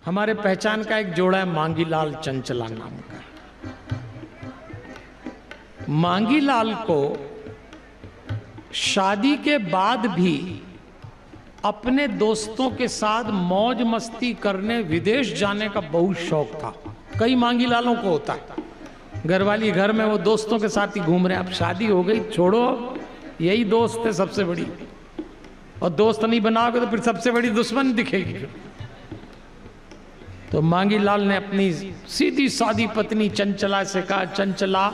हमारे पहचान का एक जोड़ा है मांगीलाल चंचला नाम का। मांगीलाल को शादी के बाद भी अपने दोस्तों के साथ मौज मस्ती करने विदेश जाने का बहुत शौक था। कई मांगीलालों को होता है, घरवाली घर में वो दोस्तों के साथ ही घूम रहे हैं। अब शादी हो गई, छोड़ो, यही दोस्त है सबसे बड़ी, और दोस्त नहीं बनाओगे तो फिर सबसे बड़ी दुश्मन दिखेगी। तो मांगीलाल ने अपनी सीधी सादी पत्नी चंचला से कहा, चंचला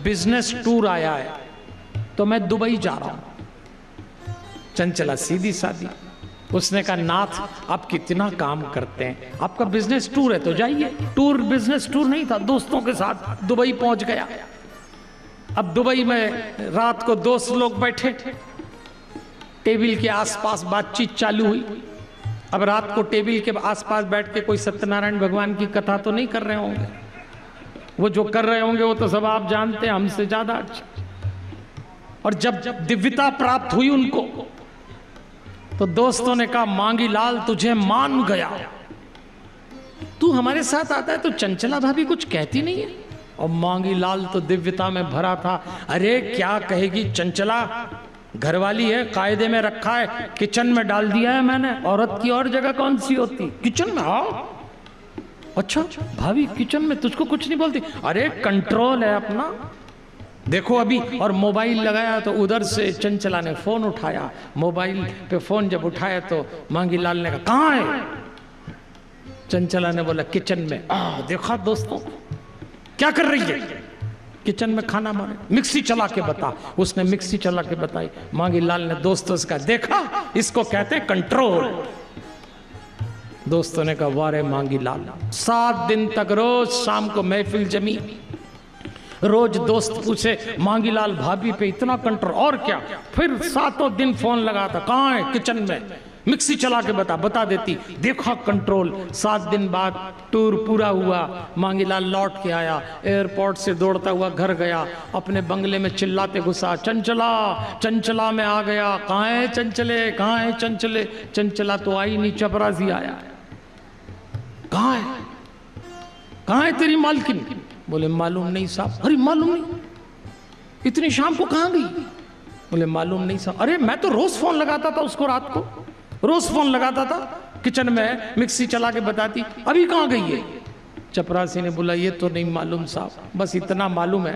बिजनेस टूर आया है तो मैं दुबई जा रहा हूं। चंचला सीधी सादी, उसने कहा नाथ आप कितना काम करते हैं, आपका बिजनेस टूर है तो जाइए। टूर बिजनेस टूर नहीं था, दोस्तों के साथ दुबई पहुंच गया। अब दुबई में रात को दोस्त लोग बैठे, टेबल के आसपास बातचीत चालू हुई। अब रात को टेबल के आसपास बैठ के कोई सत्यनारायण भगवान की कथा तो नहीं कर रहे होंगे, वो जो कर रहे होंगे वो तो सब आप जानते हैं हमसे ज्यादा अच्छा। और जब दिव्यता प्राप्त हुई उनको, तो दोस्तों ने कहा मांगीलाल तुझे मान गया, तू हमारे साथ आता है तो चंचला भाभी कुछ कहती नहीं है। और मांगीलाल तो दिव्यता में भरा था, अरे क्या कहेगी चंचला, घरवाली है, कायदे में रखा है, किचन में डाल दिया है मैंने, औरत की और जगह कौन सी होती, किचन में आओ। अच्छा भाभी किचन में तुझको कुछ नहीं बोलती, अरे कंट्रोल है अपना, देखो अभी। और मोबाइल लगाया तो उधर से चंचला ने फोन उठाया, मोबाइल पे फोन जब उठाया तो मांगीलाल ने कहा कहाँ है। चंचला ने बोला किचन में। देखा दोस्तों क्या कर रही है, किचन में खाना मारे, मिक्सी चला के बता। उसने मिक्सी चला के बताई। मांगीलाल ने दोस्तों से कहा देखा इसको कहते हैं कंट्रोल। दोस्तों ने कहा वारे मांगीलाल, 7 दिन तक रोज शाम को महफिल जमी, रोज दोस्त पूछे मांगीलाल भाभी पे इतना कंट्रोल, और क्या। फिर 7 दिन फोन लगा था, कहाँ है, किचन में, मिक्सी चला के बता देती, देखा कंट्रोल। 7 दिन बाद टूर पूरा हुआ, मांगीलाल लौट के आया, एयरपोर्ट से दौड़ता हुआ घर गया, अपने बंगले में चिल्लाते घुसा, चंचला चंचला में आ गया, कहाँ है चंचले, कहाँ है चंचले। चंचला तो आई नहीं, चपरासी आया, कहाँ है, कहाँ है तेरी मालकिन। बोले मालूम नहीं साहब। अरे मालूम नहीं, इतनी शाम को कहाँ गई। बोले मालूम नहीं साहब। अरे मैं तो रोज फोन लगाता था उसको, रात को रोज फोन लगाता था, किचन में मिक्सी चला के बताती, अभी कहाँ गई है। चपरासी ने बोला ये तो नहीं मालूम साहब, बस इतना मालूम है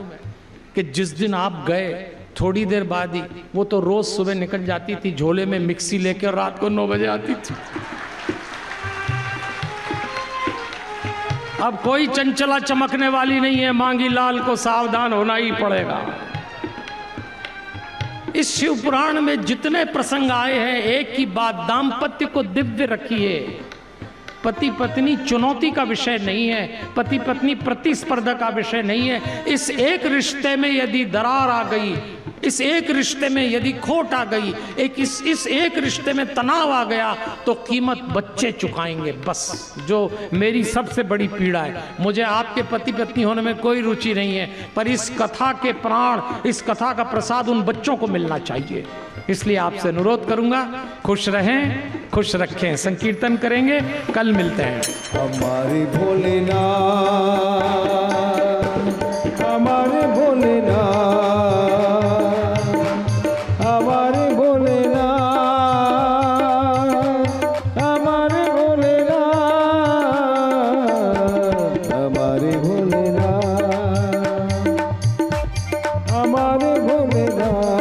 कि जिस दिन आप गए थोड़ी देर बाद ही वो तो रोज सुबह निकल जाती थी झोले में मिक्सी लेकर, रात को 9 बजे आती थी। अब कोई चंचला चमकने वाली नहीं है, मांगीलाल को सावधान होना ही पड़ेगा। इस शिव पुराण में जितने प्रसंग आए हैं, एक ही बात, दाम्पत्य को दिव्य रखिए। पति पत्नी चुनौती का विषय नहीं है, पति पत्नी प्रतिस्पर्धा का विषय नहीं है। इस एक रिश्ते में यदि दरार आ गई, इस एक रिश्ते में यदि खोट आ गई, इस एक रिश्ते में तनाव आ गया, तो कीमत बच्चे चुकाएंगे। बस जो मेरी सबसे बड़ी पीड़ा है, मुझे आपके पति पत्नी होने में कोई रुचि नहीं है, पर इस कथा के प्राण, इस कथा का प्रसाद उन बच्चों को मिलना चाहिए। इसलिए आपसे अनुरोध करूंगा, खुश रहें, खुश रखें, संकीर्तन करेंगे, कल मिलते हैं। हमारे भोलेनाथ, हमारे भोलेनाथ, हमारे भोलेनाथ, हमारे भोलेनाथ, हमारे भोलेनाथ, हमारे भोलेनाथ।